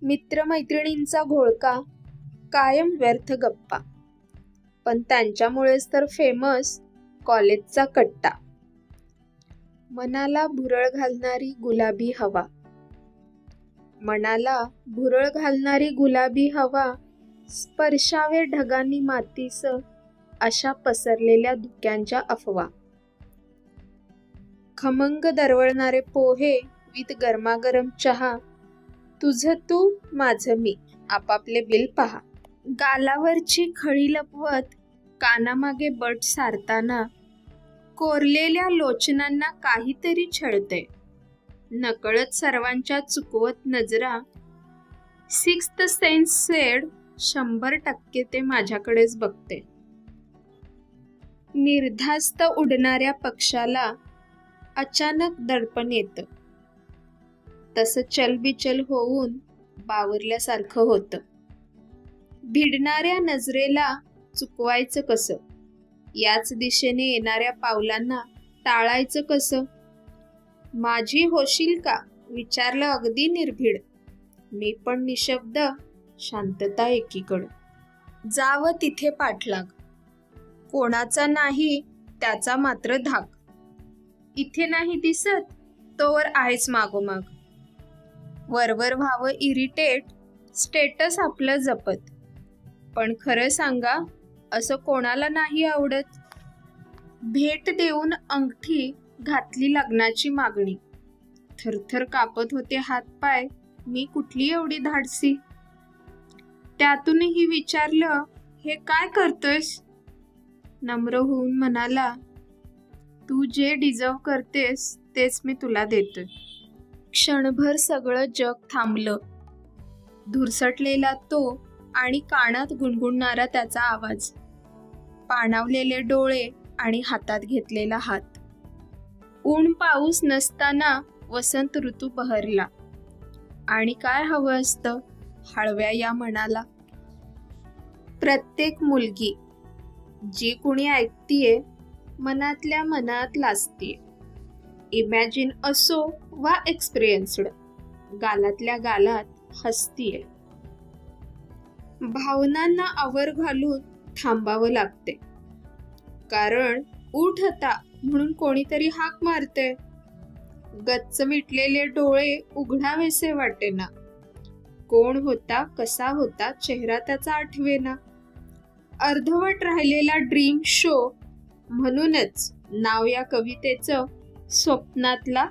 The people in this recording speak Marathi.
मित्रमैत्रिणींचा घोळका, कायम व्यर्थ गप्पा, पण त्यांच्यामुळेच तर फेमस कॉलेजचा कट्टा. मनाला भुरळ घालणारी गुलाबी हवा, मनाला भुरळ घालणारी गुलाबी हवा, स्पर्शावे ढगांनी मातीस, अशा पसरलेल्या धुक्यांच्या अफवा. खमंग दरवळणारे पोहे विथ गरमागरम चहा, तुझं तू माझं मी, आपापले बिल पहा. गालावरची खळी लपवत कानामागे बट सारताना, कोरलेल्या लोचनांना काहीतरी छळते. नकळत सर्वांच्या चुकवत नजरा, सिक्स्थ सेन्स सेड 100% ते माझ्याकडेच बघते. निर्धास्त उडणाऱ्या पक्षाला अचानक दडपण येतं, तसं चलबिचल होऊन बावरल्यासारखं होतं. भिडणाऱ्या नजरेला चुकवायचं कसं, याच दिशेने येणाऱ्या पावलांना टाळायचं कसं. माझी होशील का विचारलं अगदी निर्भीड, मी पण निशब्द, शांतता एकीकडं. जावं तिथे पाठलाग, कोणाचा नाही त्याचा मात्र धाक. इथे नाही दिसत तोवर आहेच मागोमाग. वरवर व्हावं इरिटेट, स्टेटस आपलं जपत, पण खरं सांगा असं कोणाला नाही आवडत. भेट देऊन अंगठी घातली लग्नाची मागणी, थरथर कापत होते हातपाय, मी कुठली एवढी धाडसी. त्यातूनही विचारलं, हे काय करतोयस? नम्र होऊन म्हणाला, तू जे डिझर्व करतेस तेच मी तुला देतोय. क्षणभर सगळं जग थांबलं. धुरसटलेला तो आणि कानात गुणगुणणारा त्याचा आवाज, पाणावलेले डोळे आणि हातात घेतलेला हात. ऊन पाऊस नसताना वसंत ऋतू बहरला, आणि काय हवं असतं हळव्या या मनाला. प्रत्येक मुलगी जी कुणी ऐकतीये, मनातल्या मनात लाजतीये. इमॅजिन असो वा एक्सपिरियन्स्ड, गालातल्या गालात हसतीये. भावनांना आवर घालून थांबावं लागते, कारण उठ आता म्हणून कोणीतरी हाक मारते. गच्च मिटलेले डोळे उघडावेसे वाटेना. कोण होता, कसा होता, चेहरा त्याचा आठवेना. अर्धवट राहिलेला ड्रीम शो, म्हणूनच नाव या कवितेचं स्वप्नातला